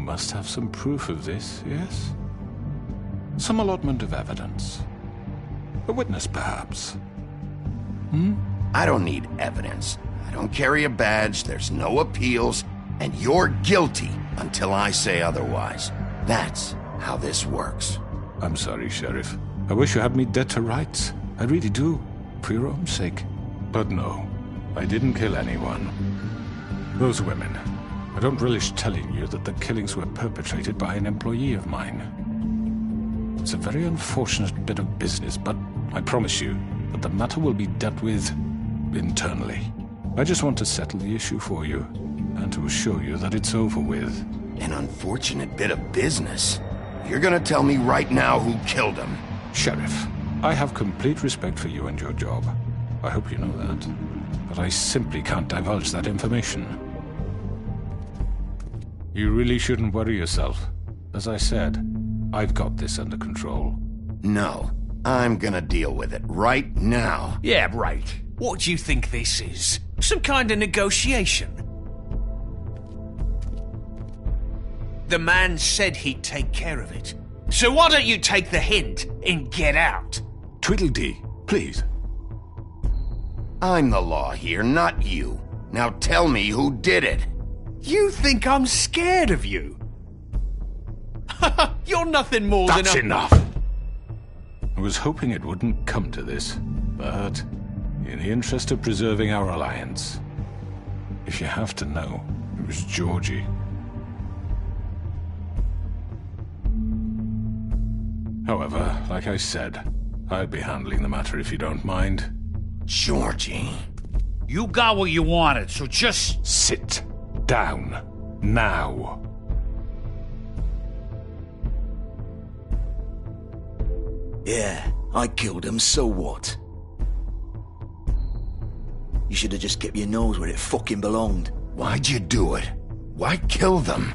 must have some proof of this, yes? Some allotment of evidence. A witness, perhaps. I don't need evidence. I don't carry a badge, there's no appeals, and you're guilty until I say otherwise. That's how this works. I'm sorry, Sheriff. I wish you had me dead to rights. I really do, for your own sake. But no, I didn't kill anyone. Those women. I don't relish telling you that the killings were perpetrated by an employee of mine. It's a very unfortunate bit of business, but I promise you that the matter will be dealt with internally. I just want to settle the issue for you, and to assure you that it's over with. An unfortunate bit of business? You're gonna tell me right now who killed him? Sheriff, I have complete respect for you and your job. I hope you know that. But I simply can't divulge that information. You really shouldn't worry yourself. As I said, I've got this under control. No, I'm gonna deal with it right now. Yeah, right. What do you think this is? Some kind of negotiation? The man said he'd take care of it. So why don't you take the hint and get out? Tweedledee, please. I'm the law here, not you. Now tell me who did it. You think I'm scared of you? You're nothing more than a... That's enough! I was hoping it wouldn't come to this, but in the interest of preserving our alliance, if you have to know, it was Georgie. However, like I said, I'll be handling the matter if you don't mind. Georgie. You got what you wanted, so just... Sit down. Now. Yeah, I killed him, so what? You should have just kept your nose where it fucking belonged. Why'd you do it? Why kill them?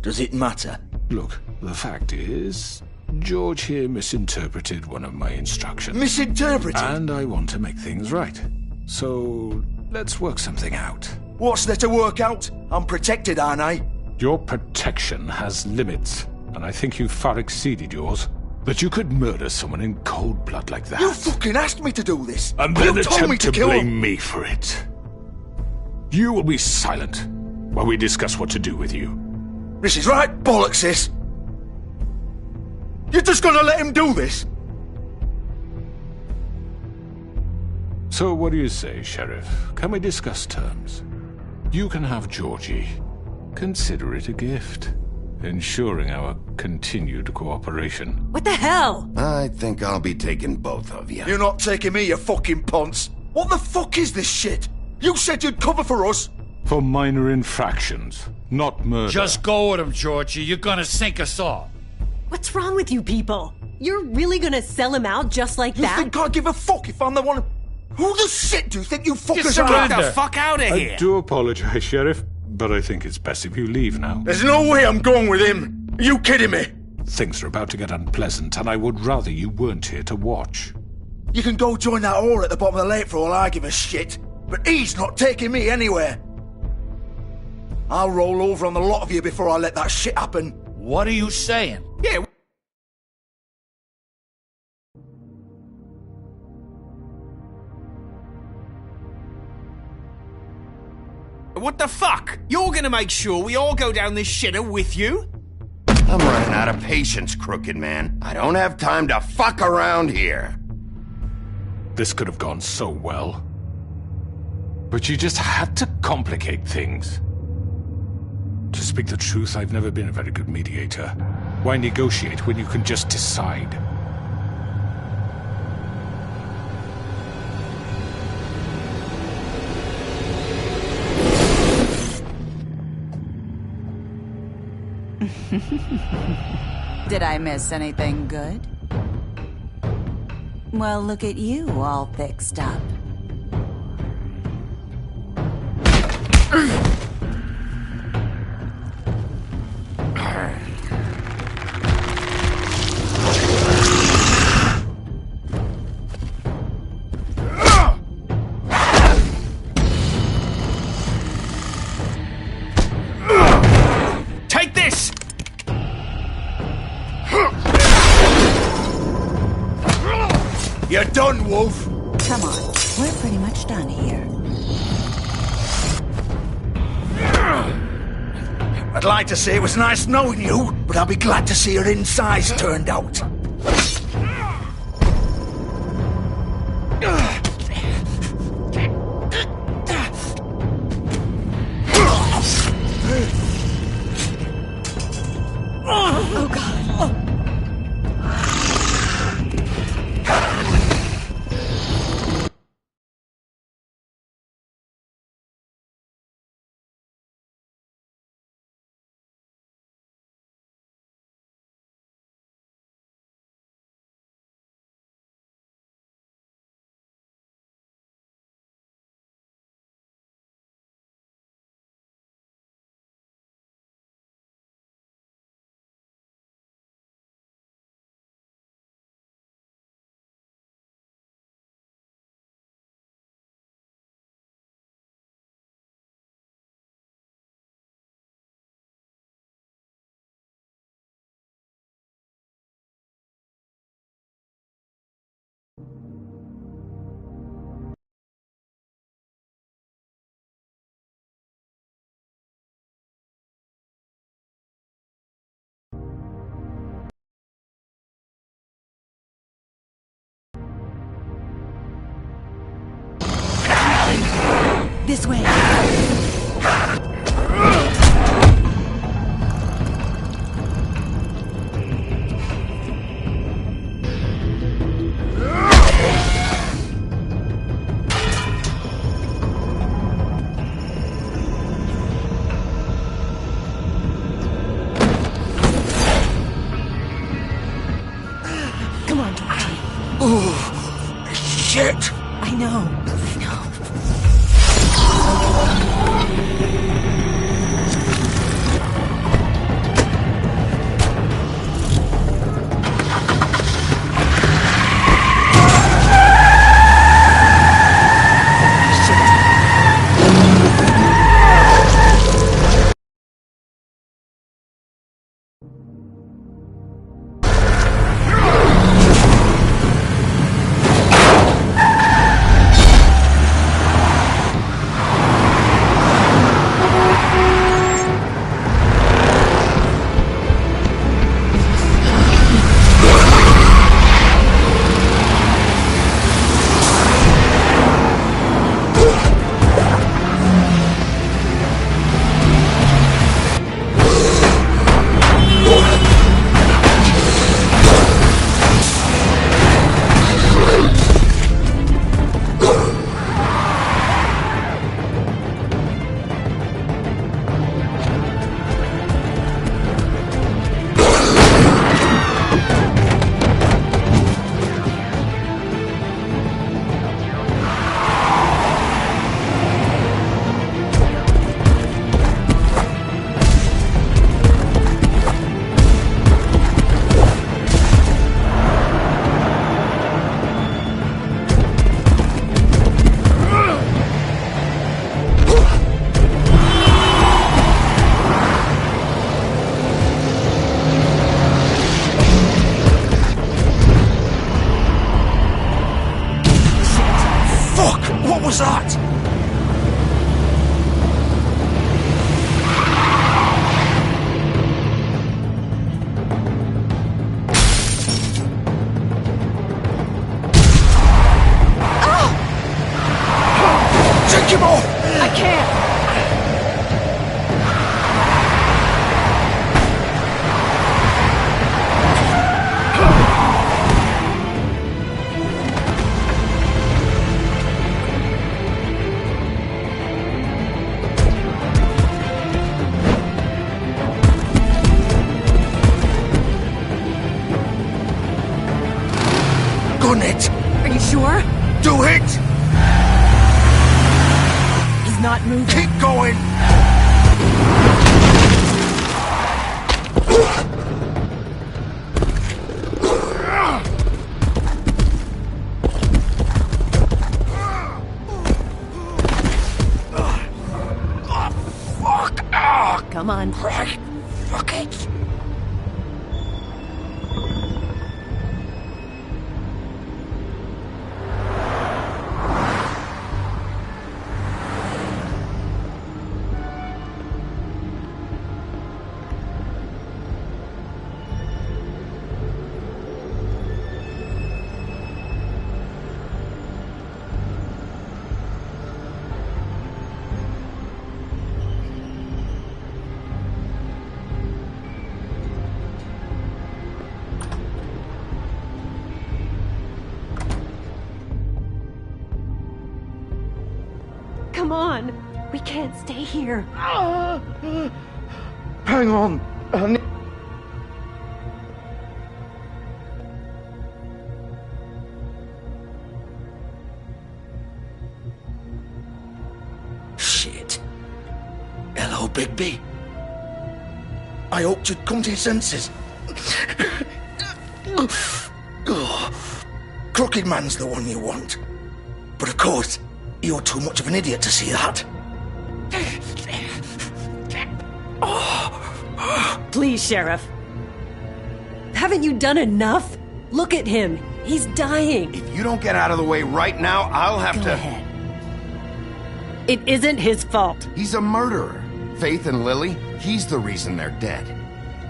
Does it matter? Look, the fact is, George here misinterpreted one of my instructions. Misinterpreted? And I want to make things right. So, let's work something out. What's there to work out? I'm protected, aren't I? Your protection has limits, and I think you've far exceeded yours. That you could murder someone in cold blood like that. You fucking asked me to do this! And then you told me attempt to kill blame him. me for it. You will be silent while we discuss what to do with you. This is right bollocks, this! You're just gonna let him do this? So what do you say, Sheriff? Can we discuss terms? You can have Georgie. Consider it a gift, ensuring our continued cooperation. What the hell? I think I'll be taking both of you. You're not taking me, you fucking ponce! What the fuck is this shit? You said you'd cover for us! For minor infractions, not murder. Just go with him, Georgie. You're gonna sink us all. What's wrong with you people? You're really gonna sell him out just like You that? think I give a fuck if I'm the one... Who the shit do you think you fuckers Just are? get the fuck out of here! I do apologize, Sheriff, but I think it's best if you leave now. There's no way I'm going with him! Are you kidding me? Things are about to get unpleasant, and I would rather you weren't here to watch. You can go join that whore at the bottom of the lake for all I give a shit, but he's not taking me anywhere. I'll roll over on the lot of you before I let that shit happen. What are you saying? Yeah. What the fuck? You're gonna make sure we all go down this shitter with you? I'm running out of patience, crooked man. I don't have time to fuck around here. This could have gone so well. But you just had to complicate things. To speak the truth, I've never been a very good mediator. Why negotiate when you can just decide? Did I miss anything good? Well, look at you, all fixed up. done, Wolf. Come on, we're pretty much done here. I'd like to say it was nice knowing you, but I'll be glad to see your insides turned out. Oh, God. This way. Come on, Georgie. Oh, shit! I know. What was that? Take him off! I can't. Gun it! Are you sure? Do it! He's not moving. Keep going! Fuck! Come on. Right. Fuck it! Come on. We can't stay here. Hang on. Shit. Hello, Bigby. I hoped you'd come to your senses. Crooked Man's the one you want. But of course, you're too much of an idiot to see that. Please, Sheriff. Haven't you done enough? Look at him. He's dying. If you don't get out of the way right now, I'll have Go to... ahead. It isn't his fault. He's a murderer. Faith and Lily, he's the reason they're dead.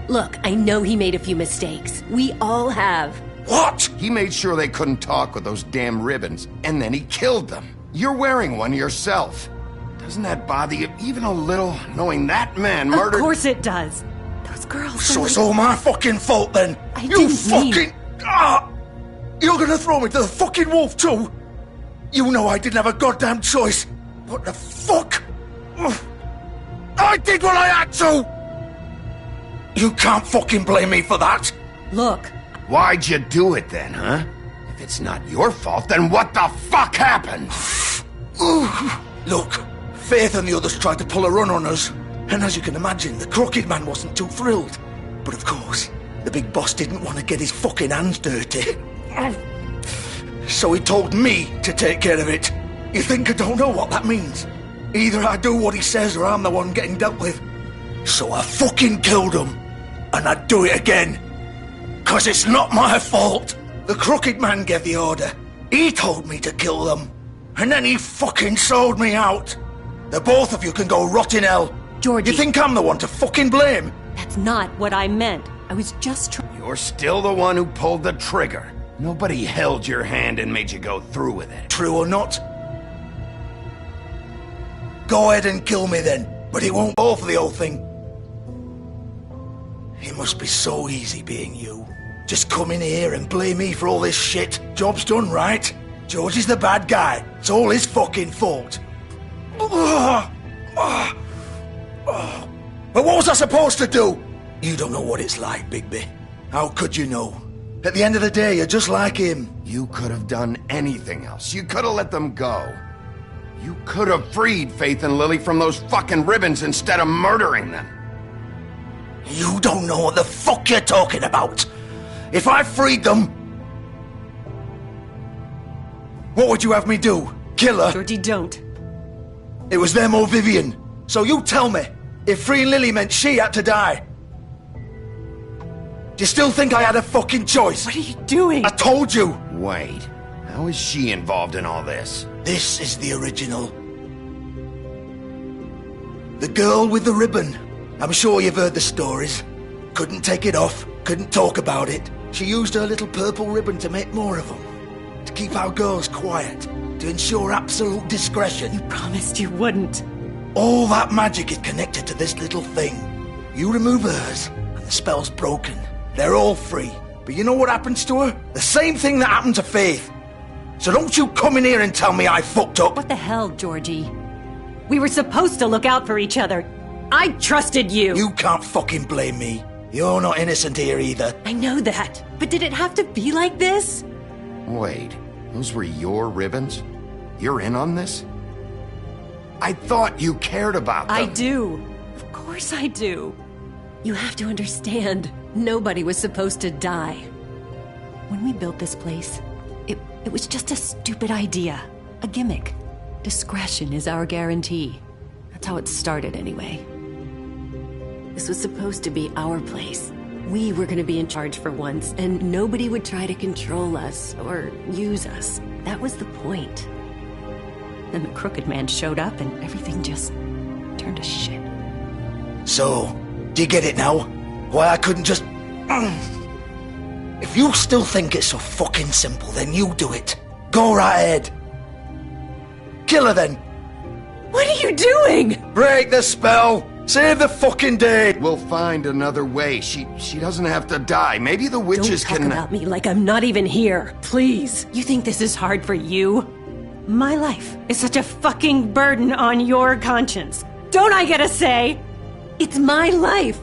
Look, I know he made a few mistakes. We all have. What? He made sure they couldn't talk with those damn ribbons, and then he killed them. You're wearing one yourself. Doesn't that bother you even a little, knowing that man murdered... Of course it does. Those girls... So it's all my fucking fault then? I didn't mean... You're gonna throw me to the fucking wolf too? You know I didn't have a goddamn choice. What the fuck? I did what I had to! You can't fucking blame me for that. Look. Why'd you do it then, huh? If it's not your fault, then what the fuck happened? Look, Faith and the others tried to pull a run on us. And as you can imagine, the Crooked Man wasn't too thrilled. But of course, the big boss didn't want to get his fucking hands dirty. So he told me to take care of it. You think I don't know what that means? Either I do what he says or I'm the one getting dealt with. So I fucking killed him. And I'd do it again. 'Cause it's not my fault. The Crooked Man gave the order. He told me to kill them. And then he fucking sold me out. The both of you can go rot in hell. Georgie. You think I'm the one to fucking blame? That's not what I meant. I was just trying... You're still the one who pulled the trigger. Nobody held your hand and made you go through with it. True or not? Go ahead and kill me then. But it won't go for the whole thing. It must be so easy being you. Just come in here and blame me for all this shit. Job's done, right? George is the bad guy. It's all his fucking fault. But what was I supposed to do? You don't know what it's like, Bigby. How could you know? At the end of the day, you're just like him. You could have done anything else. You could have let them go. You could have freed Faith and Lily from those fucking ribbons instead of murdering them. You don't know what the fuck you're talking about. If I freed them... What would you have me do? Kill her? Georgie, don't. It was them or Vivian. So you tell me, if freeing Lily meant she had to die, do you still think I had a fucking choice? What are you doing? I told you! Wait, how is she involved in all this? This is the original. The girl with the ribbon. I'm sure you've heard the stories. Couldn't take it off, couldn't talk about it. She used her little purple ribbon to make more of them. To keep our girls quiet. To ensure absolute discretion. You promised you wouldn't. All that magic is connected to this little thing. You remove hers, and the spell's broken. They're all free. But you know what happens to her? The same thing that happened to Faith. So don't you come in here and tell me I fucked up. What the hell, Georgie? We were supposed to look out for each other. I trusted you. You can't fucking blame me. You're not innocent here either. I know that. But did it have to be like this? Wait, those were your ribbons? You're in on this? I thought you cared about them. I do. Of course I do. You have to understand, nobody was supposed to die. When we built this place, it was just a stupid idea. A gimmick. Discretion is our guarantee. That's how it started anyway. This was supposed to be our place. We were going to be in charge for once, and nobody would try to control us or use us. That was the point. Then the Crooked Man showed up and everything just turned to shit. So, do you get it now? Why I couldn't just... If you still think it's so fucking simple, then you do it. Go right ahead. Kill her then. What are you doing? Break the spell. Save the fucking day. We'll find another way. She doesn't have to die. Maybe the witches Don't talk can... about me like I'm not even here, please. You think this is hard for you? my life is such a fucking burden on your conscience? Don't I get a say? It's my life.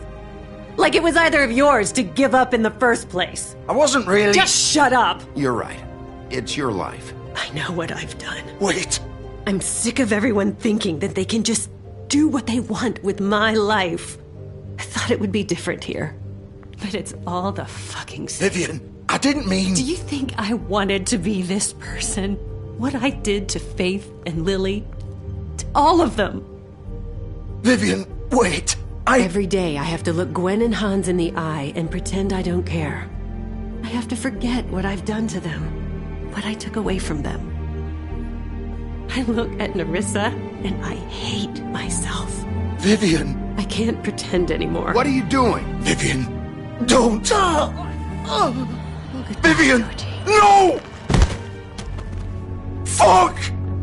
Like it was either of yours to give up in the first place. I wasn't really... Just shut up! You're right. It's your life. I know what I've done. Wait. I'm sick of everyone thinking that they can just do what they want with my life. I thought it would be different here. But it's all the fucking same. Vivian, I didn't mean... Do you think I wanted to be this person? What I did to Faith and Lily? To all of them? Vivian, wait. Every day I have to look Gwen and Hans in the eye and pretend I don't care. I have to forget what I've done to them, what I took away from them. I look at Nerissa and I hate myself. Vivian. I can't pretend anymore. What are you doing? Vivian, don't. Vivian, Georgie. no! Fuck!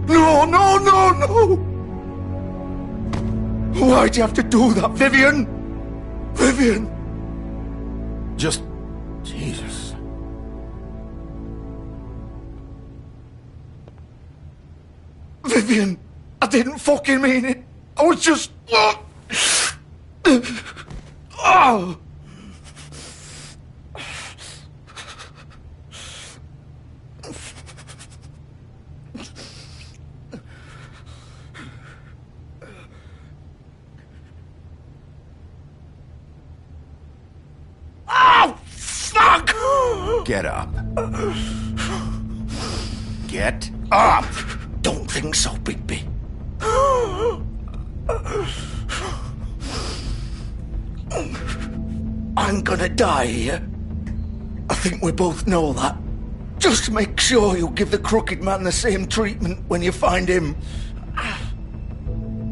No, no, no, no! Why'd you have to do that, Vivian? Vivian! Just... Jesus. Vivian, I didn't fucking mean it. I was just... Oh! Fuck! Get up. Get up! Don't think so, Bigby. I'm gonna die here. I think we both know that. Just make sure you give the Crooked Man the same treatment when you find him.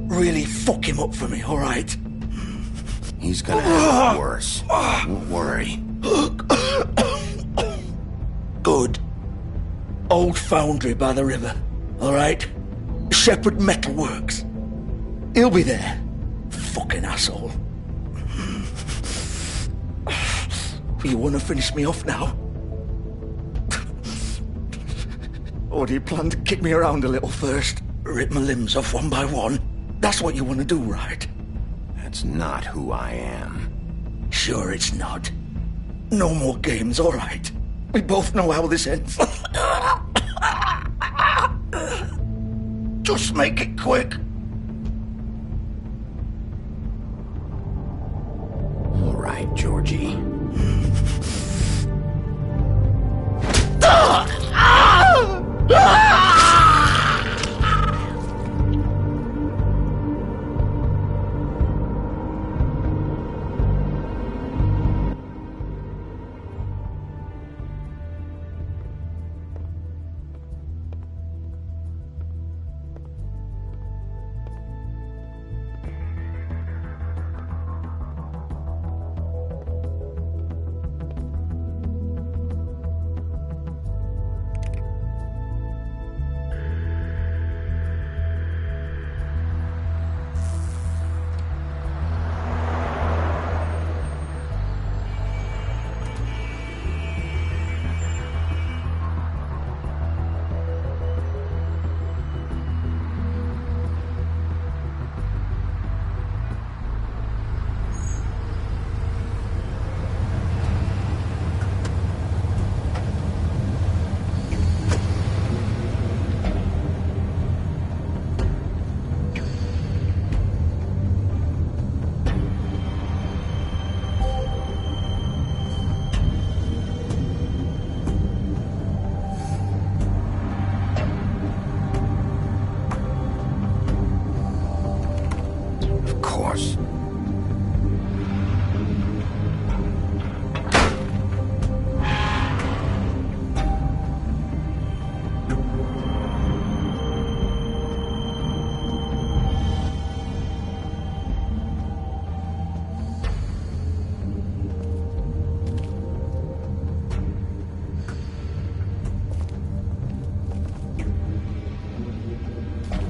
Really fuck him up for me, alright? He's gonna have it worse. Don't worry. Good. Old foundry by the river, alright? Shepherd Metalworks. He'll be there. Fucking asshole. You wanna finish me off now? Or do you plan to kick me around a little first? Rip my limbs off one by one? That's what you wanna do, right? That's not who I am. Sure it's not. No more games, alright? We both know how this ends. Just make it quick. All right, Georgie.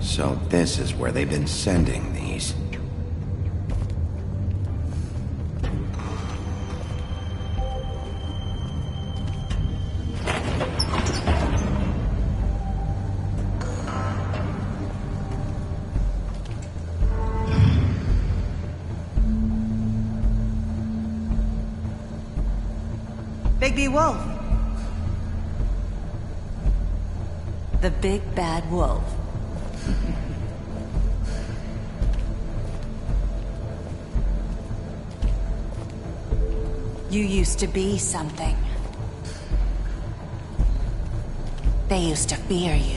So this is where they've been sending these. Bigby Wolf. The big bad wolf. You used to be something. They used to fear you.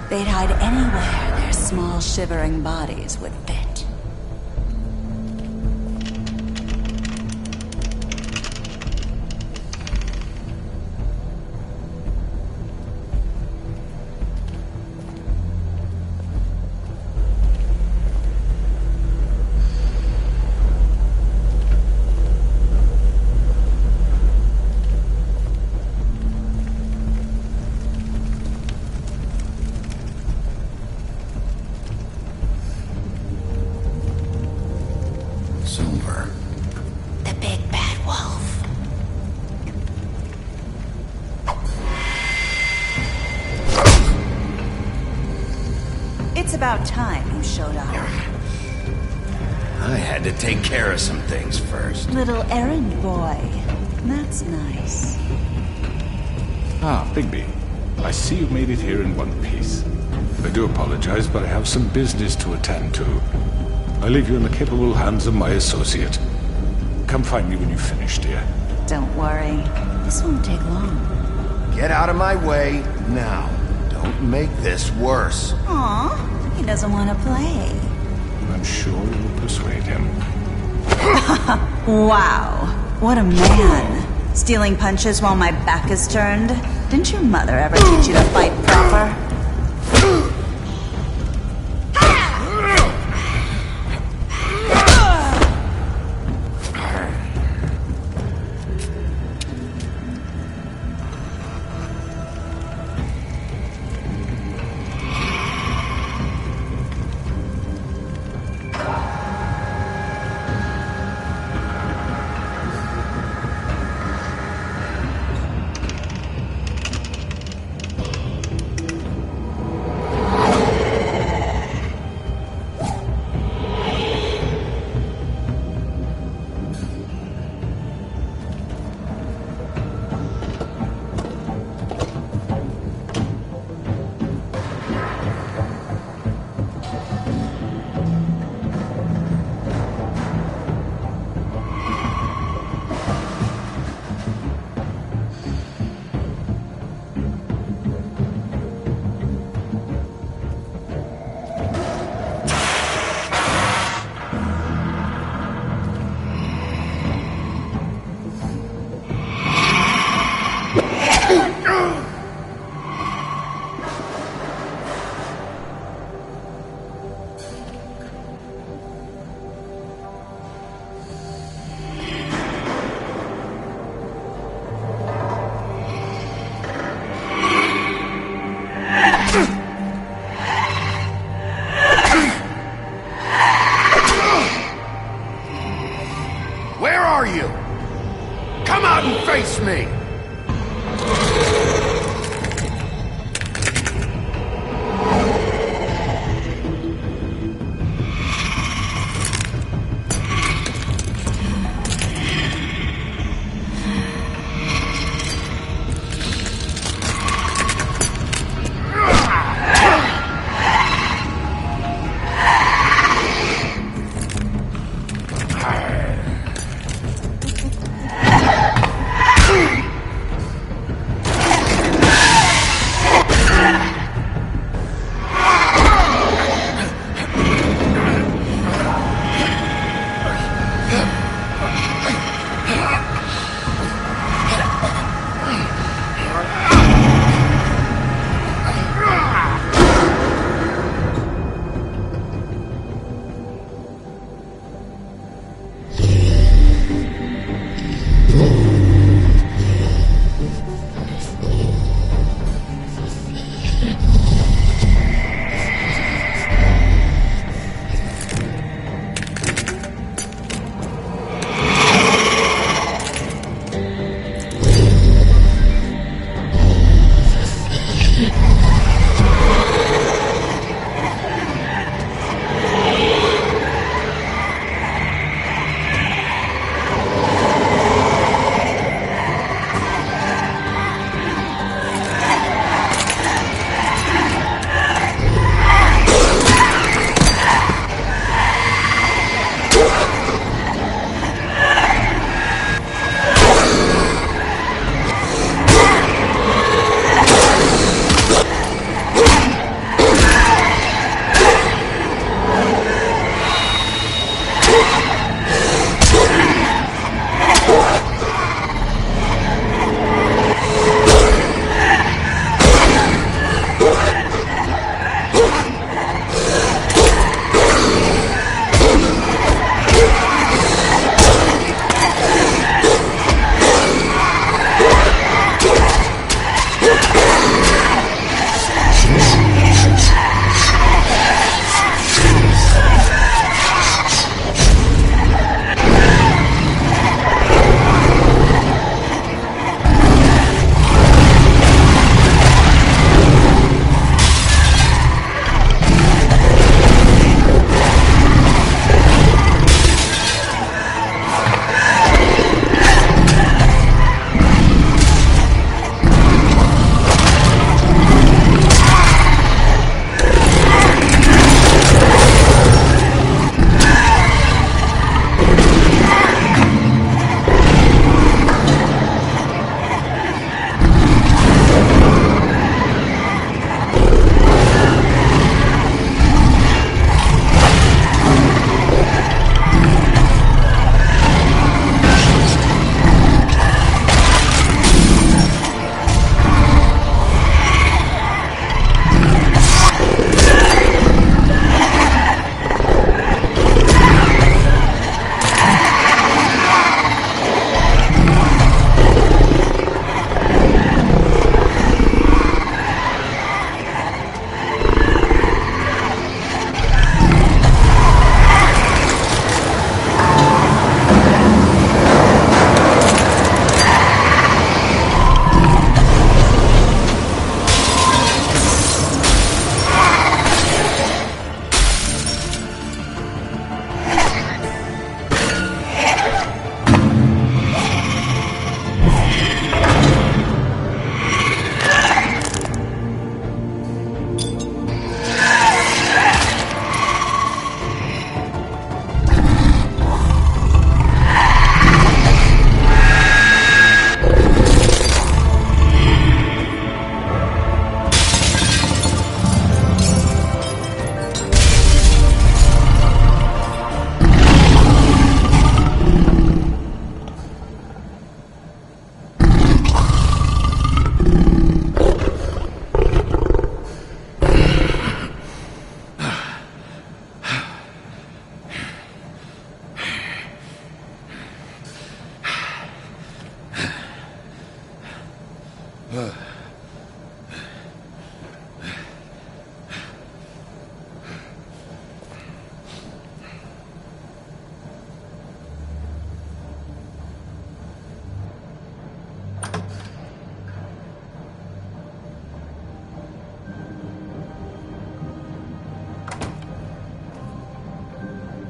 They'd hide anywhere their small, shivering bodies would fit. Silver. The big bad wolf. It's about time you showed up. I had to take care of some things first. Little errand boy. That's nice. Ah, Bigby. I see you made it here in one piece. I do apologize, but I have some business to attend to. I leave you in the capable hands of my associate. Come find me when you've finished, dear. Don't worry. This won't take long. Get out of my way now. Don't make this worse. Aw, he doesn't want to play. I'm sure you'll persuade him. Wow, what a man. Stealing punches while my back is turned? Didn't your mother ever teach you to fight proper? Where are you? Come out and face me!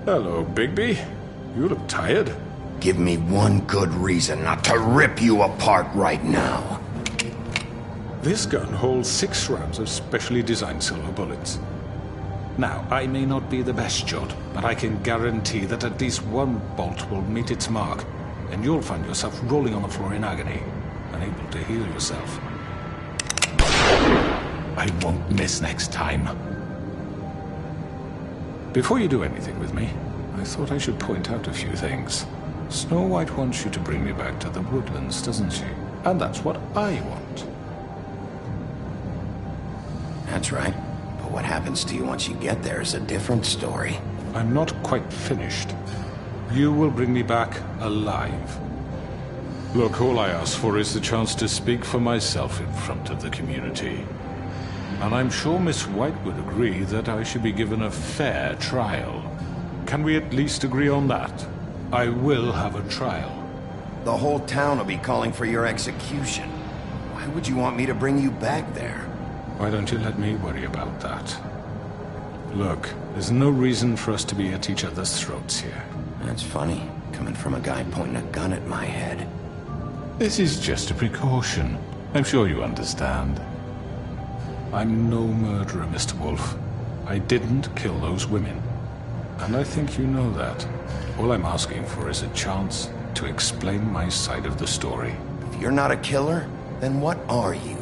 Hello, Bigby. You look tired. Give me one good reason not to rip you apart right now. This gun holds 6 rounds of specially designed silver bullets. Now, I may not be the best shot, but I can guarantee that at least one bolt will meet its mark, and you'll find yourself rolling on the floor in agony, unable to heal yourself. I won't miss next time. Before you do anything with me, I thought I should point out a few things. Snow White wants you to bring me back to the woodlands, doesn't she? And that's what I want. That's right. But what happens to you once you get there is a different story. I'm not quite finished. You will bring me back alive. Look, all I ask for is the chance to speak for myself in front of the community. And I'm sure Miss White would agree that I should be given a fair trial. Can we at least agree on that? I will have a trial. The whole town will be calling for your execution. Why would you want me to bring you back there? Why don't you let me worry about that? Look, there's no reason for us to be at each other's throats here. That's funny, coming from a guy pointing a gun at my head. This is just a precaution. I'm sure you understand. I'm no murderer, Mr. Wolf. I didn't kill those women. And I think you know that. All I'm asking for is a chance to explain my side of the story. If you're not a killer, then what are you?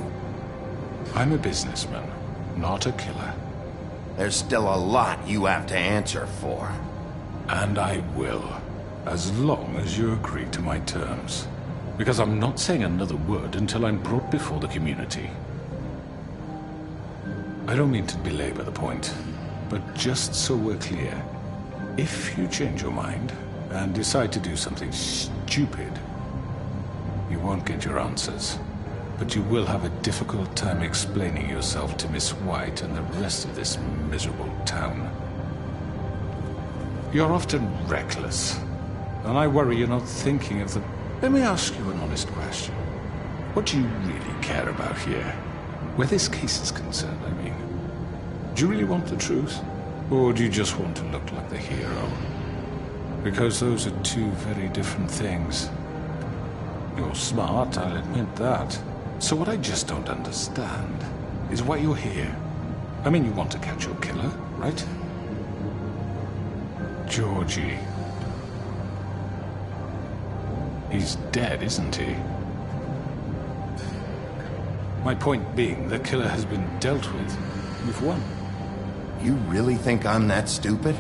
I'm a businessman, not a killer. There's still a lot you have to answer for. And I will, as long as you agree to my terms. Because I'm not saying another word until I'm brought before the community. I don't mean to belabor the point, but just so we're clear, if you change your mind and decide to do something stupid, you won't get your answers. But you will have a difficult time explaining yourself to Miss White and the rest of this miserable town. You're often reckless, and I worry you're not thinking of the... Let me ask you an honest question. What do you really care about here? Where this case is concerned, I mean. Do you really want the truth? Or do you just want to look like the hero? Because those are two very different things. You're smart, I'll admit that. So what I just don't understand is why you're here. I mean, you want to catch your killer, right? Georgie. He's dead, isn't he? My point being, the killer has been dealt with. You've won. You really think I'm that stupid?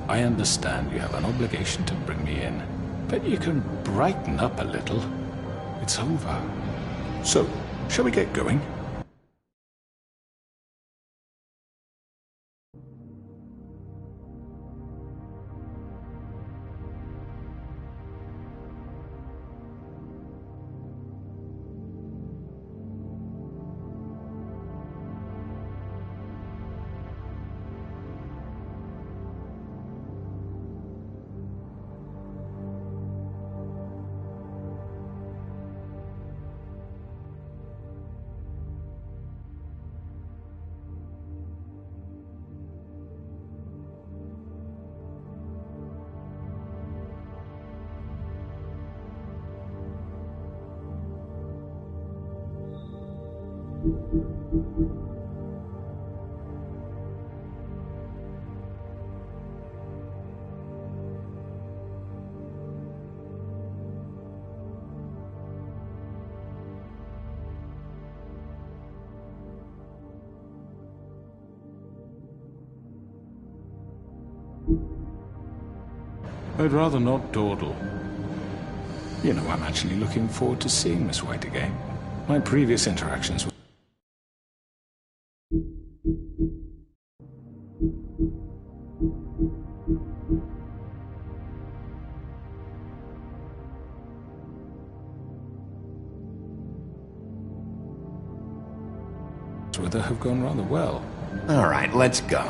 I understand you have an obligation to bring me in, but you can brighten up a little. It's over. So, shall we get going? I'd rather not dawdle. You know, I'm actually looking forward to seeing Miss White again. My previous interactions with... with her have gone rather well. All right, let's go.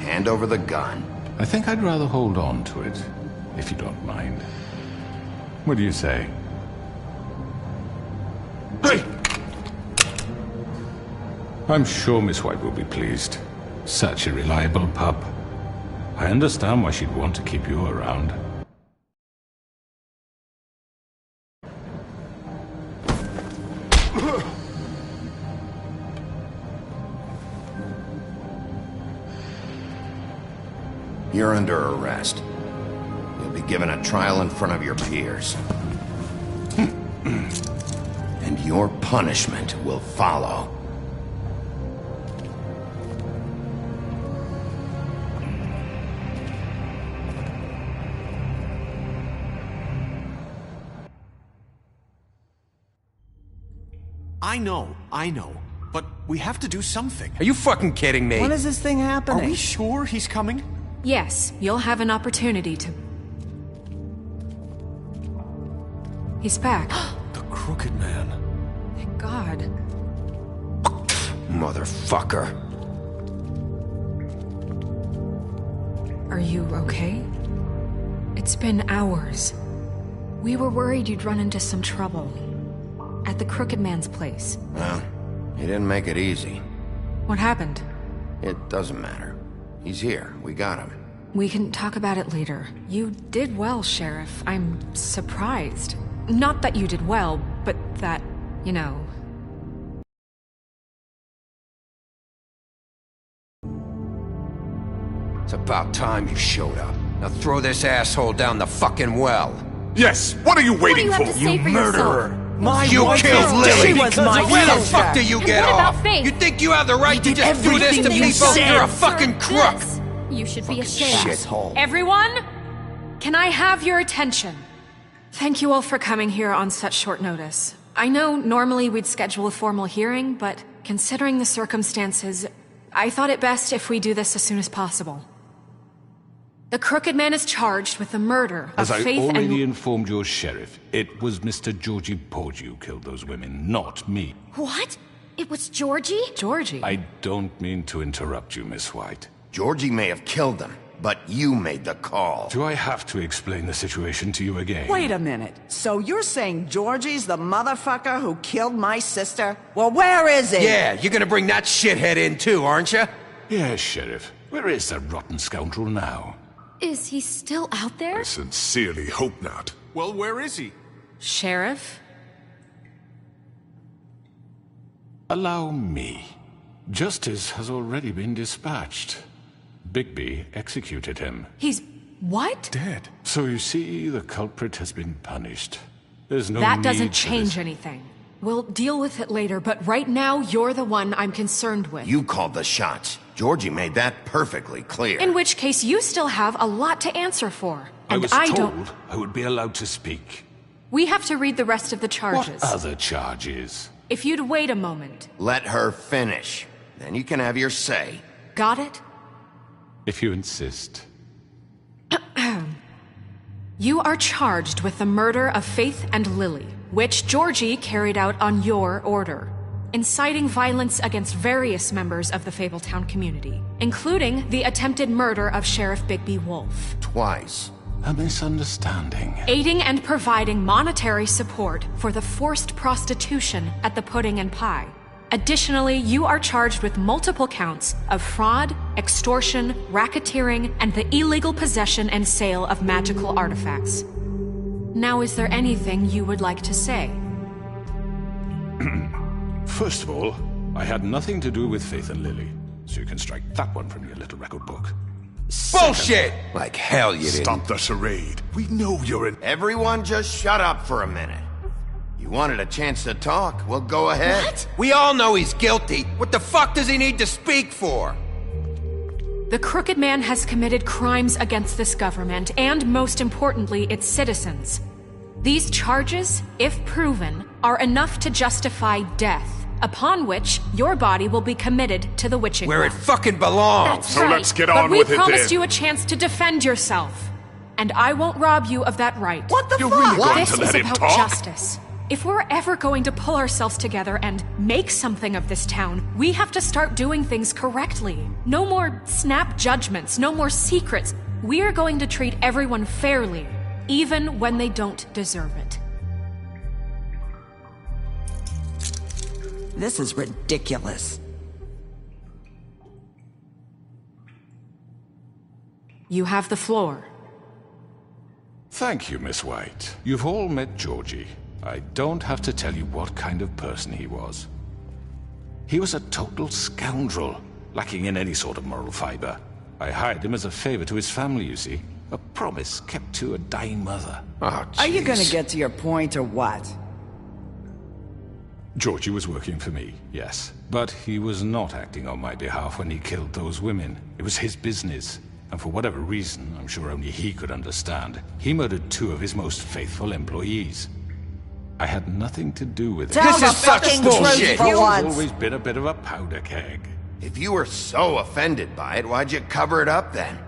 Hand over the gun. I think I'd rather hold on to it, if you don't mind. What do you say? Hey! I'm sure Miss White will be pleased. Such a reliable pup. I understand why she'd want to keep you around. You're under arrest. You'll be given a trial in front of your peers. And your punishment will follow. I know. But we have to do something. Are you fucking kidding me? When is this thing happening? Are we sure he's coming? Yes, you'll have an opportunity to... He's back. The Crooked Man. Thank God. Motherfucker. Are you okay? It's been hours. We were worried you'd run into some trouble. At the Crooked Man's place. Well, he didn't make it easy. What happened? It doesn't matter. He's here. We got him. We can talk about it later. You did well, Sheriff. I'm surprised. Not that you did well, but that, you know... It's about time you showed up. Now throw this asshole down the fucking well. Yes, what are you waiting What do you have for? to say for murderer! You killed Lily. She was my Where the sister. fuck do you And get what about off? Faith? You think you have the right to did just do this to everything you people? said. You're a fucking crook! This. You should be ashamed. Shithole. Everyone? Can I have your attention? Thank you all for coming here on such short notice. I know normally we'd schedule a formal hearing, but considering the circumstances, I thought it best if we do this as soon as possible. The Crooked Man is charged with the murder As of I Faith already and... informed your sheriff, it was Mr. Georgie Porgy who killed those women, not me. What? It was Georgie? Georgie? I don't mean to interrupt you, Miss White. Georgie may have killed them, but you made the call. Do I have to explain the situation to you again? Wait a minute. So you're saying Georgie's the motherfucker who killed my sister? Well, where is he? Yeah, you're gonna bring that shithead in too, aren't you? Yes, Sheriff. Where is the rotten scoundrel now? Is he still out there? I sincerely hope not. Well, where is he? Sheriff? Allow me. Justice has already been dispatched. Bigby executed him. He's... what? Dead. So you see, the culprit has been punished. There's no That need doesn't for change this. anything. We'll deal with it later, but right now, you're the one I'm concerned with. You called the shots. Georgie made that perfectly clear. In which case, you still have a lot to answer for. I And was I told don't... I would be allowed to speak. We have to read the rest of the charges. What other charges? If you'd wait a moment. Let her finish. Then you can have your say. Got it? If you insist. You are charged with the murder of Faith and Lily, which Georgie carried out on your order, inciting violence against various members of the Fabletown community, including the attempted murder of Sheriff Bigby Wolf. Twice. A misunderstanding. Aiding and providing monetary support for the forced prostitution at the Pudding and Pie. Additionally, you are charged with multiple counts of fraud, extortion, racketeering, and the illegal possession and sale of magical artifacts. Now, is there anything you would like to say? First of all, I had nothing to do with Faith and Lily, so you can strike that one from your little record book. Bullshit! Like hell you didn't. Stop the charade. We know you're an... Everyone just shut up for a minute. You wanted a chance to talk? Well, go ahead. What? We all know he's guilty. What the fuck does he need to speak for? The Crooked Man has committed crimes against this government and, most importantly, its citizens. These charges, if proven, are enough to justify death, upon which your body will be committed to the witching Where it ground. fucking belongs. That's So right. let's get But on we with it promised then. you a chance to defend yourself, and I won't rob you of that right. What the You're fuck? really going This to is let him about talk? justice. if we're ever going to pull ourselves together and make something of this town, we have to start doing things correctly. No more snap judgments, no more secrets. We are going to treat everyone fairly, even when they don't deserve it. This is ridiculous. You have the floor. Thank you, Miss White. You've all met Georgie. I don't have to tell you what kind of person he was. He was a total scoundrel, lacking in any sort of moral fiber. I hired him as a favor to his family, you see. A promise kept to a dying mother. Oh, Are you gonna get to your point or what? Georgie was working for me, yes. But he was not acting on my behalf when he killed those women. It was his business. And for whatever reason, I'm sure only he could understand, he murdered 2 of his most faithful employees. I had nothing to do with it. This is fucking bullshit. He's always been a bit of a powder keg. If you were so offended by it, why'd you cover it up then?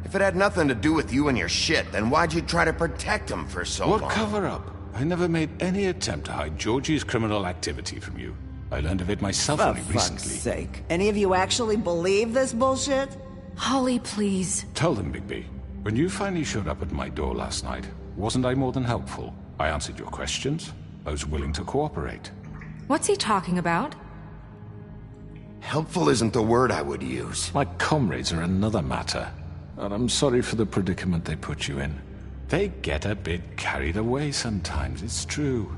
If it had nothing to do with you and your shit, then why'd you try to protect him for so long? What cover-up? I never made any attempt to hide Georgie's criminal activity from you. I learned of it myself only recently. For fuck's sake. Any of you actually believe this bullshit? Holly, please. Tell them, Bigby. When you finally showed up at my door last night, wasn't I more than helpful? I answered your questions. I was willing to cooperate. What's he talking about? Helpful isn't the word I would use. My comrades are another matter. And I'm sorry for the predicament they put you in. They get a bit carried away sometimes, it's true.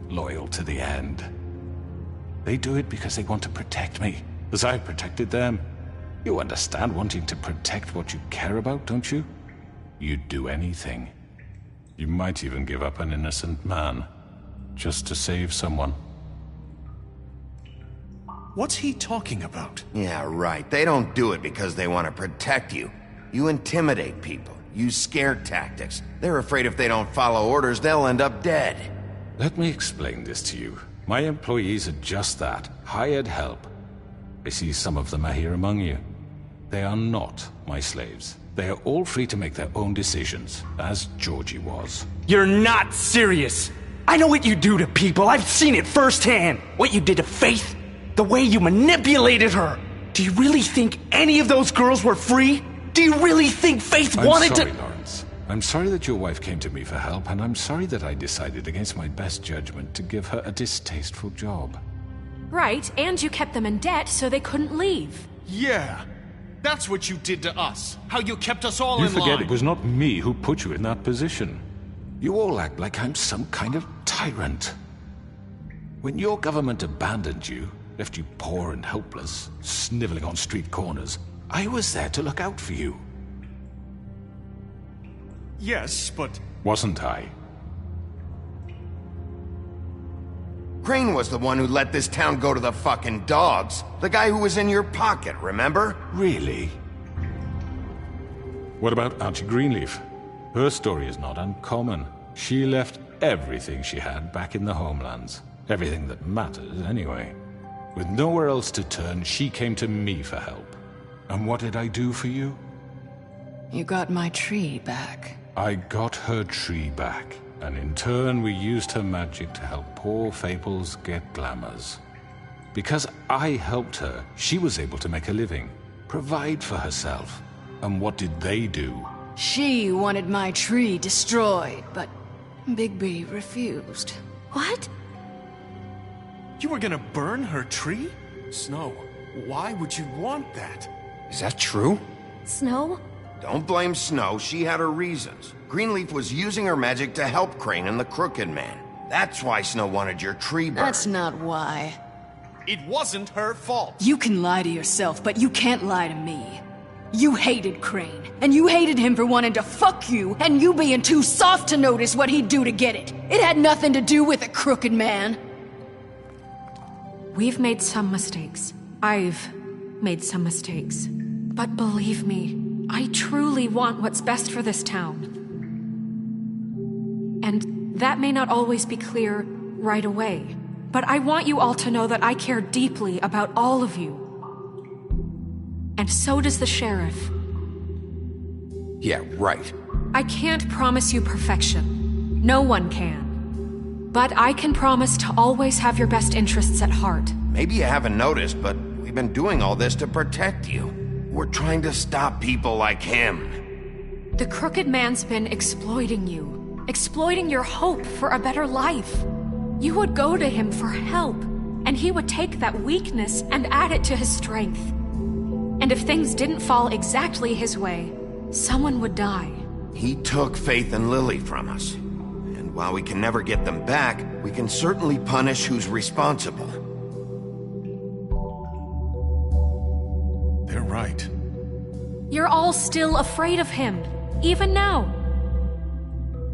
Loyal to the end. They do it because they want to protect me, as I protected them. You understand wanting to protect what you care about, don't you? You'd do anything. You might even give up an innocent man, just to save someone. What's he talking about? Yeah, right. They don't do it because they want to protect you. You intimidate people, use scare tactics. They're afraid if they don't follow orders, they'll end up dead. Let me explain this to you. My employees are just that, hired help. I see some of them are here among you. They are not my slaves. They are all free to make their own decisions, as Georgie was. You're not serious! I know what you do to people, I've seen it firsthand! What you did to Faith, the way you manipulated her! Do you really think any of those girls were free? Do you really think Faith wanted to— I'm sorry, Lawrence. I'm sorry that your wife came to me for help, and I'm sorry that I decided against my best judgment to give her a distasteful job. Right, and you kept them in debt so they couldn't leave. Yeah, that's what you did to us. How you kept us all in line. You forget it was not me who put you in that position. You all act like I'm some kind of tyrant. When your government abandoned you, left you poor and helpless, sniveling on street corners, I was there to look out for you. Yes, but... Wasn't I? Crane was the one who let this town go to the fucking dogs. The guy who was in your pocket, remember? Really? What about Archie Greenleaf? Her story is not uncommon. She left everything she had back in the homelands. Everything that matters, anyway. With nowhere else to turn, she came to me for help. And what did I do for you? You got my tree back. I got her tree back. And in turn, we used her magic to help poor Fables get glamours. Because I helped her, she was able to make a living, provide for herself. And what did they do? She wanted my tree destroyed, but Bigby refused. What? You were gonna burn her tree? Snow, why would you want that? Is that true? Snow? Don't blame Snow, she had her reasons. Greenleaf was using her magic to help Crane and the Crooked Man. That's why Snow wanted your tree burned. That's not why. It wasn't her fault. You can lie to yourself, but you can't lie to me. You hated Crane, and you hated him for wanting to fuck you, and you being too soft to notice what he'd do to get it. It had nothing to do with a Crooked Man. We've made some mistakes. I've made some mistakes. But believe me, I truly want what's best for this town. And that may not always be clear right away, but I want you all to know that I care deeply about all of you. And so does the sheriff. Yeah, right. I can't promise you perfection. No one can. But I can promise to always have your best interests at heart. Maybe you haven't noticed, but we've been doing all this to protect you. We're trying to stop people like him. The Crooked Man's been exploiting you. Exploiting your hope for a better life. You would go to him for help, and he would take that weakness and add it to his strength. And if things didn't fall exactly his way, someone would die. He took Faith and Lily from us. And while we can never get them back, we can certainly punish who's responsible. They're right. You're all still afraid of him, even now.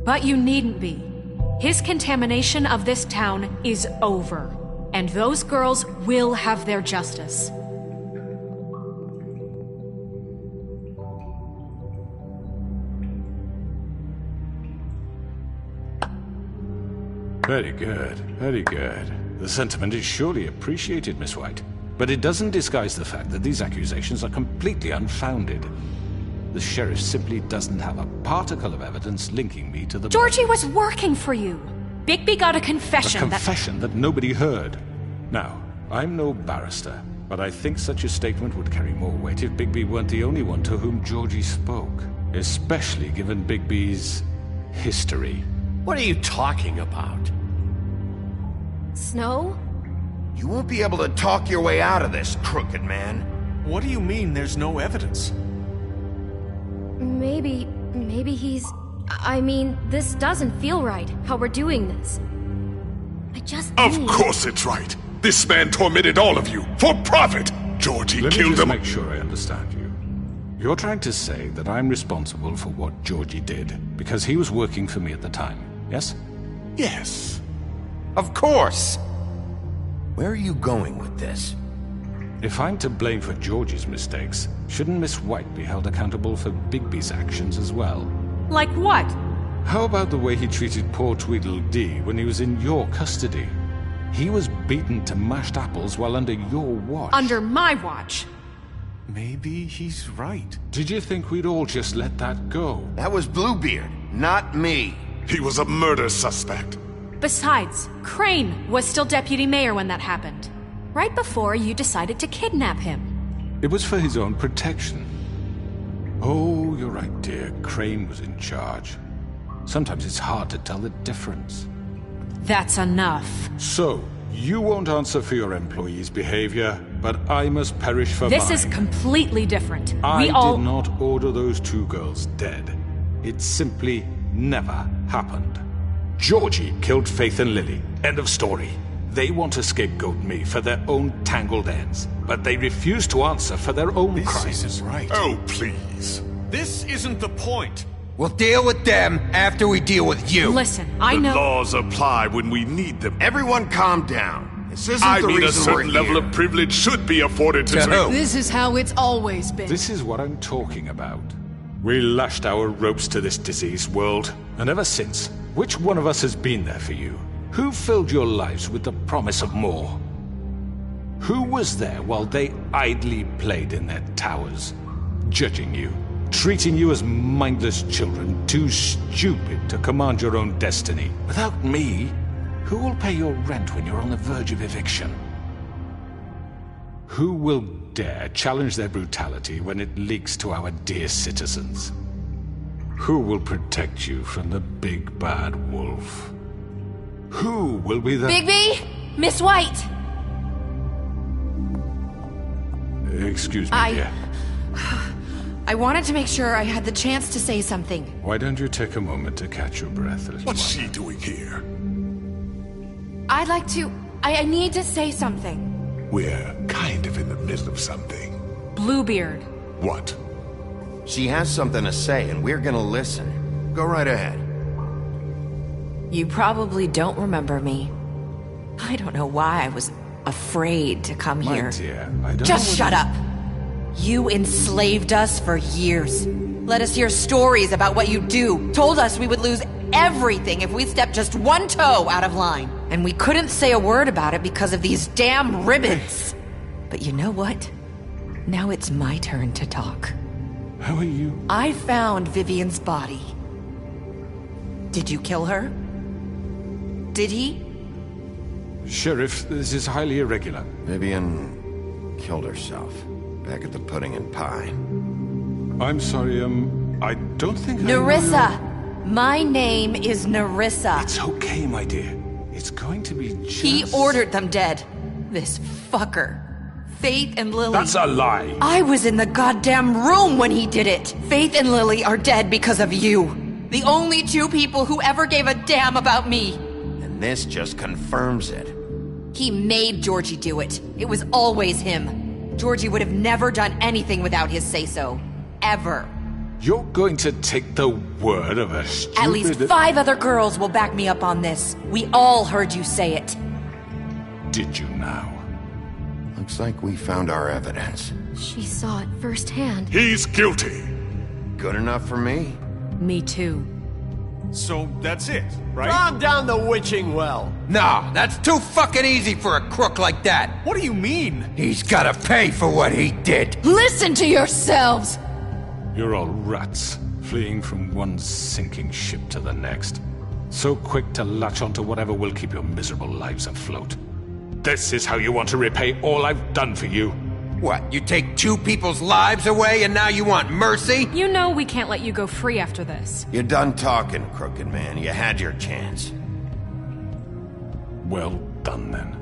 But you needn't be. His contamination of this town is over, and those girls will have their justice. Very good, very good. The sentiment is surely appreciated, Miss White. But it doesn't disguise the fact that these accusations are completely unfounded. The sheriff simply doesn't have a particle of evidence linking me to the... Georgie was working for you. Bigby got a confession A confession that nobody heard. Now, I'm no barrister, but I think such a statement would carry more weight if Bigby weren't the only one to whom Georgie spoke. Especially given Bigby's history. What are you talking about? Snow? You won't be able to talk your way out of this, Crooked Man. What do you mean there's no evidence? Maybe he's... I mean, this doesn't feel right, how we're doing this. Of course it's right. This man tormented all of you, for profit! Georgie killed them. Let me just make sure I understand you. You're trying to say that I'm responsible for what Georgie did, because he was working for me at the time, yes? Yes. Of course! Where are you going with this? If I'm to blame for Georgie's mistakes, shouldn't Miss White be held accountable for Bigby's actions as well? Like what? How about the way he treated poor Tweedledee when he was in your custody? He was beaten to mashed apples while under your watch. Under my watch. Maybe he's right. Did you think we'd all just let that go? That was Bluebeard, not me. He was a murder suspect. Besides, Crane was still deputy mayor when that happened. Right before you decided to kidnap him. It was for his own protection. Oh, you're right, dear. Crane was in charge. Sometimes it's hard to tell the difference. That's enough. So, you won't answer for your employees' behavior, but I must perish for mine. This is completely different. I did not order those two girls dead. It simply never happened. Georgie killed Faith and Lily. End of story. They want to scapegoat me for their own tangled ends, but they refuse to answer for their own crimes. This isn't right. Oh, please. This isn't the point. We'll deal with them after we deal with you. Listen, I know... The laws apply when we need them. Everyone calm down. This isn't I the mean, a reason we're certain level here. of privilege should be afforded to... This is how it's always been. This is what I'm talking about. We lashed our ropes to this diseased world, and ever since, which one of us has been there for you? Who filled your lives with the promise of more? Who was there while they idly played in their towers, judging you, treating you as mindless children, too stupid to command your own destiny? Without me, who will pay your rent when you're on the verge of eviction? Who will dare challenge their brutality when it leaks to our dear citizens? Who will protect you from the big bad wolf? Who will be the... Bigby! Miss White! Excuse me, dear. I wanted to make sure I had the chance to say something. Why don't you take a moment to catch your breath a little What's while? she doing here? I'd like to... I need to say something. We're kind of in the middle of something. Bluebeard. What? She has something to say, and we're gonna listen. Go right ahead. You probably don't remember me. I don't know why I was afraid to come My here. dear, I don't Just know shut up! You enslaved us for years. Let us hear stories about what you do. Told us we would lose everything if we stepped just one toe out of line. And we couldn't say a word about it because of these damn ribbons. But you know what? Now it's my turn to talk. How are you? I found Vivian's body. Did you kill her? Did he? Sheriff, this is highly irregular. Vivian killed herself back at the Pudding and Pie. I'm sorry, I don't think Nerissa! My name is Nerissa. It's okay, my dear. It's going to be just... He ordered them dead. This fucker. Faith and Lily... That's a lie! I was in the goddamn room when he did it! Faith and Lily are dead because of you. The only two people who ever gave a damn about me. And this just confirms it. He made Georgie do it. It was always him. Georgie would have never done anything without his say-so. Ever. You're going to take the word of a stupid... At least 5 other girls will back me up on this. We all heard you say it. Did you now? Looks like we found our evidence. She saw it firsthand. He's guilty. Good enough for me. Me too. So that's it, right? Calm down the witching well. Nah, that's too fucking easy for a crook like that. What do you mean? He's gotta pay for what he did. Listen to yourselves! You're all rats, fleeing from one sinking ship to the next. So quick to latch onto whatever will keep your miserable lives afloat. This is how you want to repay all I've done for you. What, you take 2 people's lives away and now you want mercy? You know we can't let you go free after this. You're done talking, crooked man. You had your chance. Well done, then.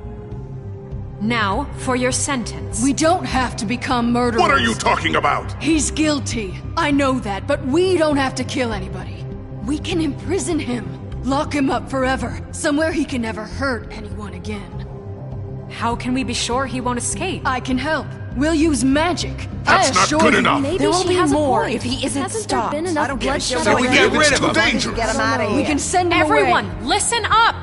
Now, for your sentence. We don't have to become murderers. What are you talking about? He's guilty. I know that, but we don't have to kill anybody. We can imprison him. Lock him up forever. Somewhere he can never hurt anyone again. How can we be sure he won't escape? I can help. We'll use magic. That's not good enough. Maybe there will she be has more a point. if he isn't Hasn't stopped. there been enough bloodshed So we get rid of him. Dangerous. Get him out of here. We can send him Everyone, away. listen up!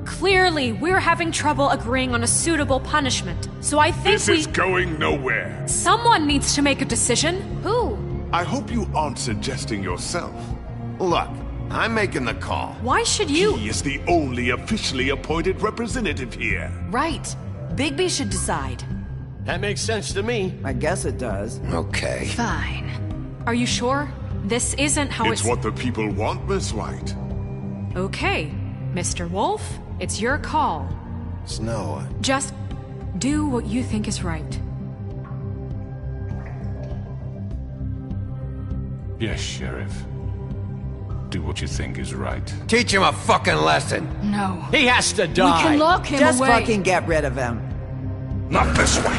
Clearly, we're having trouble agreeing on a suitable punishment. So I think This is going nowhere. Someone needs to make a decision. Who? I hope you aren't suggesting yourself. Look, I'm making the call. Why should you? He is the only officially appointed representative here. Right. Bigby should decide. That makes sense to me. I guess it does. Okay. Fine. Are you sure? This isn't how It's what the people want, Miss White. Okay, Mr. Wolf, it's your call. Snow. Just do what you think is right. Yes, Sheriff. Do what you think is right. Teach him a fucking lesson. No. He has to die. We can lock him Just away. fucking get rid of him. Not this way.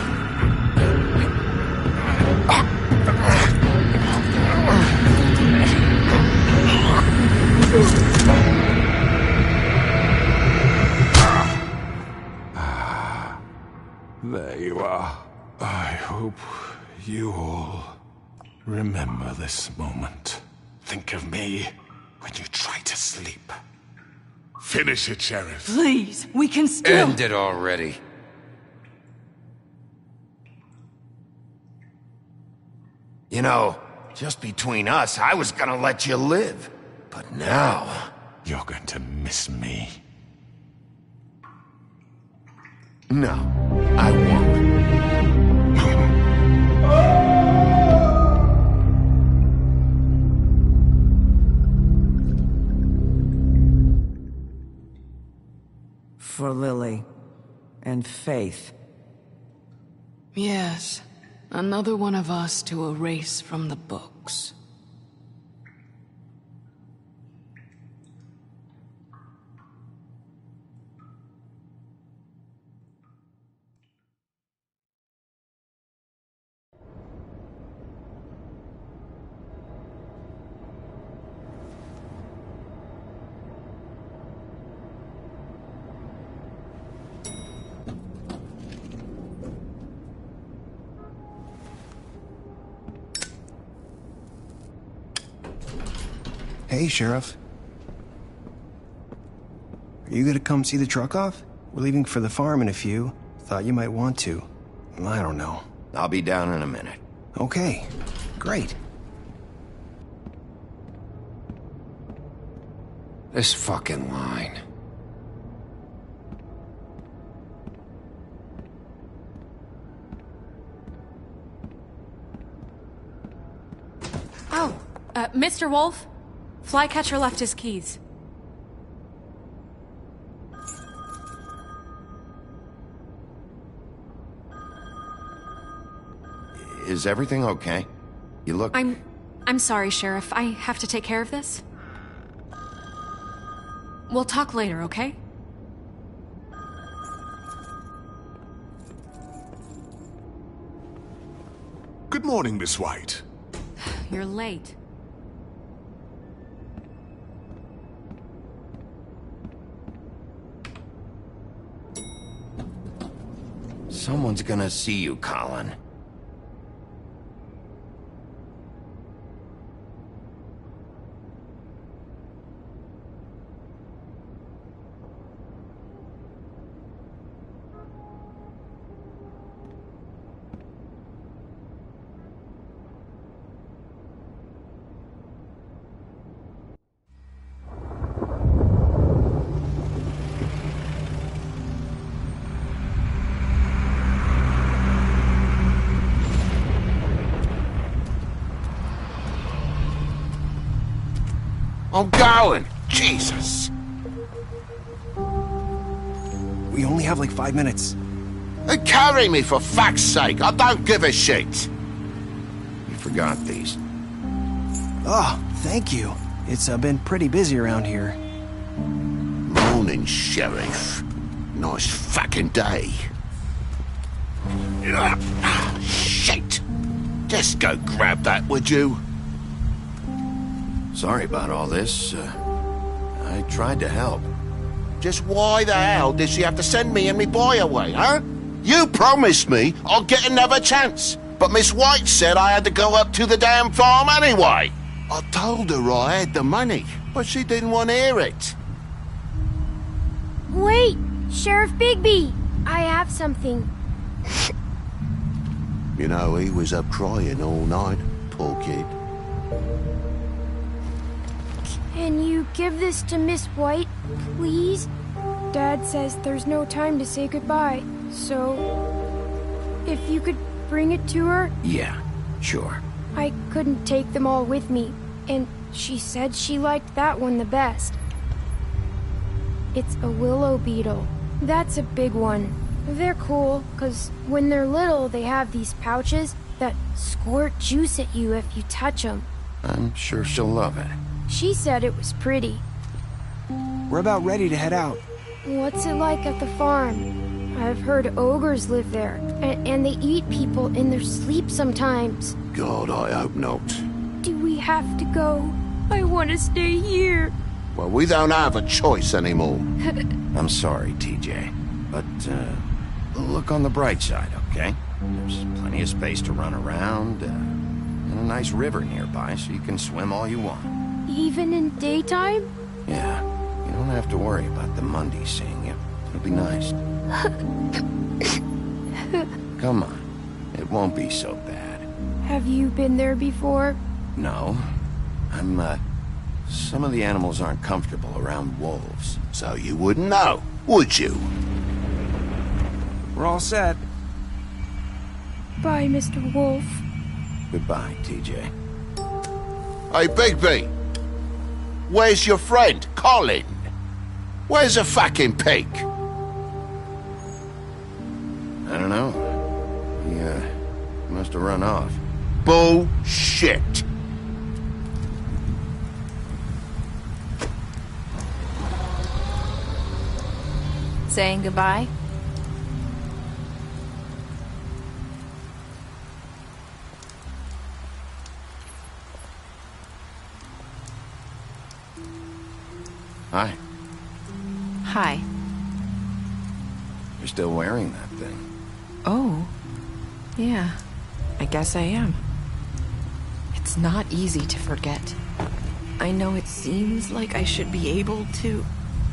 There you are. I hope you all remember this moment. Think of me when you try to sleep. Finish it, Sheriff. Please, we can still... End it already. You know, just between us, I was gonna let you live. But now... You're going to miss me. No, I won't. For Lily. And Faith. Yes. Another one of us to erase from the books. Hey, Sheriff. Are you gonna come see the truck off? We're leaving for the farm in a few. Thought you might want to. I don't know. I'll be down in a minute. Okay, great. This fucking line. Oh, Mr. Wolf? Flycatcher left his keys. Is everything okay? You look... I'm sorry, Sheriff. I have to take care of this. We'll talk later, okay? Good morning, Miss White. You're late. Someone's gonna see you, Colin. I'm going! Jesus! We only have like 5 minutes. Carry me, for fuck's sake! I don't give a shit! You forgot these. Oh, thank you. It's been pretty busy around here. Morning, Sheriff. Nice fucking day. Shit! Just go grab that, would you? Sorry about all this. I tried to help. Just why the hell did she have to send me and me boy away, huh? You promised me I'll get another chance, but Miss White said I had to go up to the damn farm anyway. I told her I had the money, but she didn't want to hear it. Wait, Sheriff Bigby, I have something. You know, he was up crying all night, poor kid. Can you give this to Miss White, please? Dad says there's no time to say goodbye, so... if you could bring it to her? Yeah, sure. I couldn't take them all with me, and she said she liked that one the best. It's a willow beetle. That's a big one. They're cool, 'cause when they're little, they have these pouches that squirt juice at you if you touch them. I'm sure she'll love it. She said it was pretty. We're about ready to head out. What's it like at the farm? I've heard ogres live there, and they eat people in their sleep sometimes. God, I hope not. Do we have to go? I want to stay here. Well, we don't have a choice anymore. I'm sorry, TJ, but look on the bright side, okay? There's plenty of space to run around, and a nice river nearby, so you can swim all you want. Even in daytime? Yeah, you don't have to worry about the Mundy seeing you. It'll be nice. Come on, it won't be so bad. Have you been there before? No, some of the animals aren't comfortable around wolves, so you wouldn't know, would you? We're all set. Bye, Mr. Wolf. Goodbye, TJ. Hey, Bigby! Where's your friend, Colin? Where's the fucking pig? I don't know. He must have run off. Bullshit! Saying goodbye? Hi. Hi. You're still wearing that thing. Oh. Yeah. I guess I am. It's not easy to forget. I know it seems like I should be able to.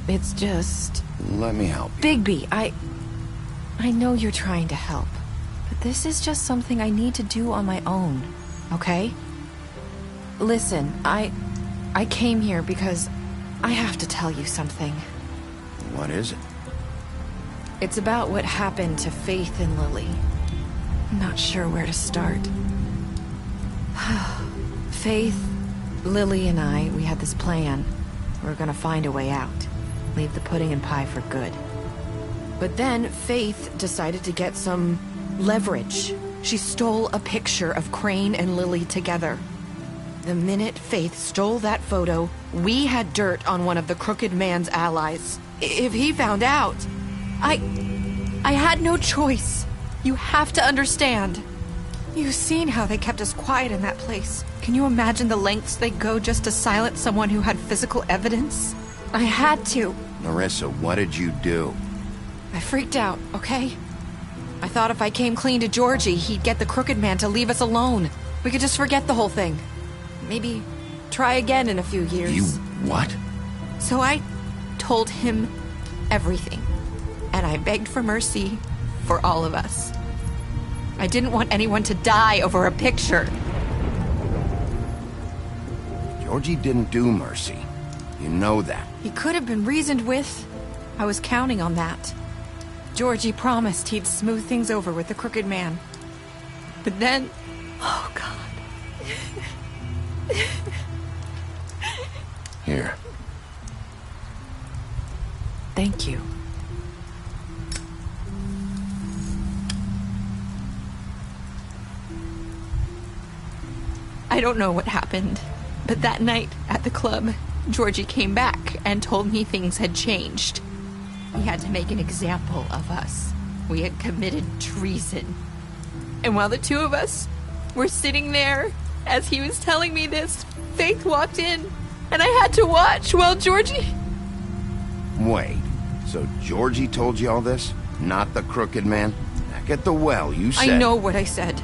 It's just... Let me help you. Bigby, I know you're trying to help. But this is just something I need to do on my own. Okay? Listen, I came here because I have to tell you something. What is it? It's about what happened to Faith and Lily. I'm not sure where to start. Faith, Lily, and I, we had this plan. We were gonna find a way out. Leave the pudding and pie for good. But then Faith decided to get some leverage. She stole a picture of Crane and Lily together. The minute Faith stole that photo, we had dirt on one of the Crooked Man's allies. If he found out, I had no choice. You have to understand. You've seen how they kept us quiet in that place. Can you imagine the lengths they'd go just to silence someone who had physical evidence? I had to. Nerissa, what did you do? I freaked out, okay? I thought if I came clean to Georgie, he'd get the Crooked Man to leave us alone. We could just forget the whole thing. Maybe try again in a few years. You what? So I told him everything. And I begged for mercy for all of us. I didn't want anyone to die over a picture. Georgie didn't do mercy. You know that. He could have been reasoned with. I was counting on that. Georgie promised he'd smooth things over with the Crooked Man. But then... Oh, God. Here. Thank you. I don't know what happened, but that night at the club, Georgie came back and told me things had changed. He had to make an example of us. We had committed treason. And while the two of us were sitting there, as he was telling me this, Faith walked in, and I had to watch while Georgie... Wait, so Georgie told you all this? Not the Crooked Man? Back at the well, you said... I know what I said.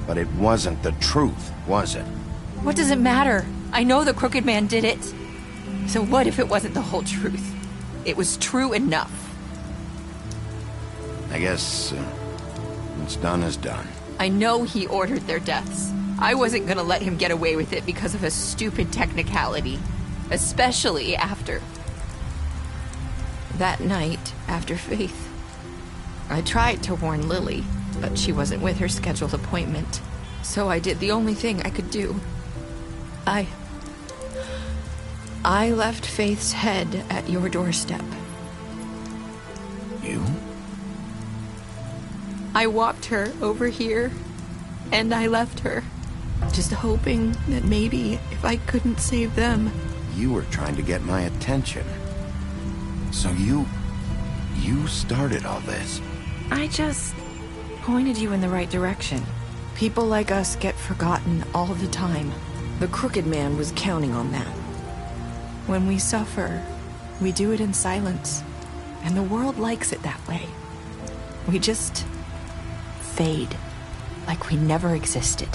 But it wasn't the truth, was it? What does it matter? I know the Crooked Man did it. So what if it wasn't the whole truth? It was true enough. I guess what's done is done. I know he ordered their deaths. I wasn't gonna let him get away with it because of a stupid technicality. Especially after... that night, after Faith. I tried to warn Lily, but she wasn't with her scheduled appointment. So I did the only thing I could do. I left Faith's head at your doorstep. You? I walked her over here, and I left her. Just hoping that maybe if I couldn't save them... You were trying to get my attention. So you started all this. I just pointed you in the right direction. People like us get forgotten all the time. The Crooked Man was counting on that. When we suffer, we do it in silence. And the world likes it that way. We just fade, like we never existed.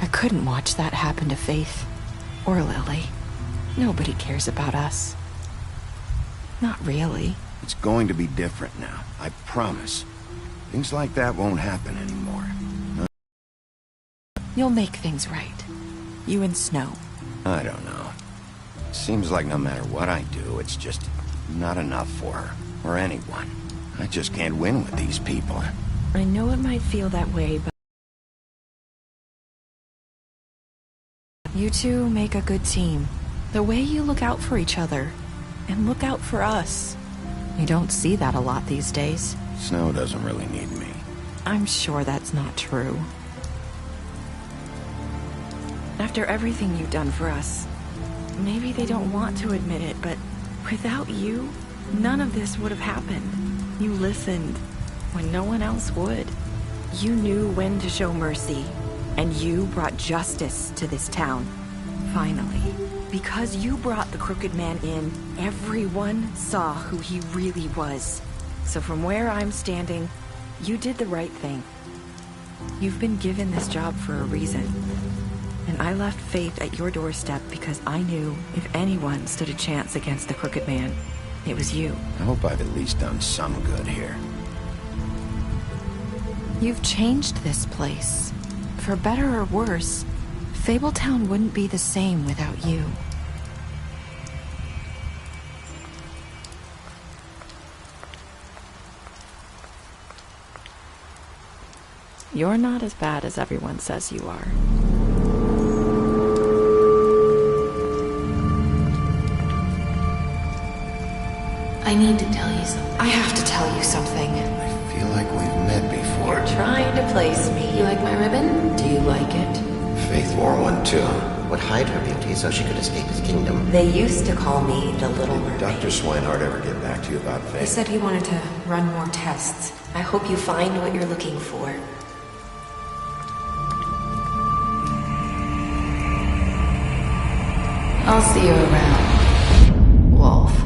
I couldn't watch that happen to Faith, or Lily. Nobody cares about us. Not really. It's going to be different now, I promise. Things like that won't happen anymore. You'll make things right. You and Snow. I don't know. Seems like no matter what I do, it's just not enough for her, or anyone. I just can't win with these people. I know it might feel that way, but... You two make a good team. The way you look out for each other, and look out for us. You don't see that a lot these days. Snow doesn't really need me. I'm sure that's not true. After everything you've done for us, maybe they don't want to admit it, but without you, none of this would have happened. You listened when no one else would. You knew when to show mercy, and you brought justice to this town. Finally. Because you brought the Crooked Man in, everyone saw who he really was. So from where I'm standing, you did the right thing. You've been given this job for a reason. And I left Faith at your doorstep because I knew if anyone stood a chance against the Crooked Man, it was you. I hope I've at least done some good here. You've changed this place. For better or worse, Fabletown wouldn't be the same without you. You're not as bad as everyone says you are. I need to tell you something. I have to tell you something. I feel like we've met before. You're trying to place me. You like my ribbon? Do you like it? Faith wore one too. Would hide her beauty so she could escape his kingdom. They used to call me the Little Mermaid. Did Dr. Swinehart ever get back to you about Faith? He said he wanted to run more tests. I hope you find what you're looking for. I'll see you around, Wolf.